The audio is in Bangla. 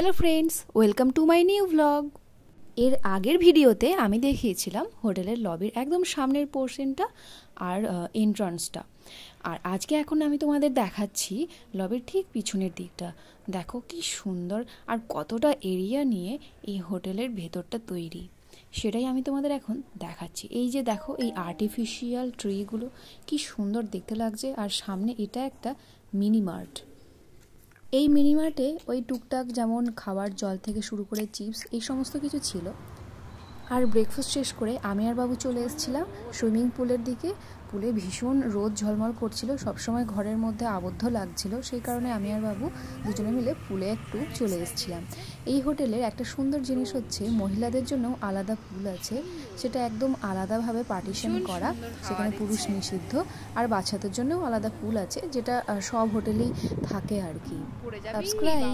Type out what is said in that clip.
Hello friends, welcome to my new blog. এর আগের ভিডিওতে আমি দেখিয়েছিলাম হোটেলের লবির একদম সামনের পোর্শনটা আর এন্ট্রান্সটা। আর আজকে এখন আমি তোমাদের দেখাচ্ছি লবির ঠিক পিছনের দিকটা। দেখো কি সুন্দর আর কতটা এরিয়া নিয়ে এই হোটেলের ভেতরটা তৈরি, সেটাই আমি তোমাদের এখন দেখাচ্ছি। এই যে দেখো, এই আর্টিফিশিয়াল ট্রিগুলো কি সুন্দর দেখতে লাগছে। আর সামনে এটা একটা মিনি মার্ট। এই মিনি মার্টে ওই টুকটাক যেমন খাবার, জল থেকে শুরু করে চিপস, এই সমস্ত কিছু ছিল। আর ব্রেকফাস্ট শেষ করে আমি আর বাবু চলে এসেছিলাম সুইমিং পুলের দিকে। পুলে ভীষণ রোদ ঝলমল করছিল, সবসময় ঘরের মধ্যে আবদ্ধ লাগছিল, সেই কারণে আমি আর বাবু দুজনে মিলে পুলে একটু চলে এসেছিলাম। এই হোটেলের একটা সুন্দর জিনিস হচ্ছে মহিলাদের জন্য আলাদা পুল আছে, সেটা একদম আলাদাভাবে পার্টিশন করা, সেখানে পুরুষ নিষিদ্ধ। আর বাচ্চাদের জন্যও আলাদা পুল আছে, যেটা সব হোটেলেই থাকে আর কি। সাবস্ক্রাইব।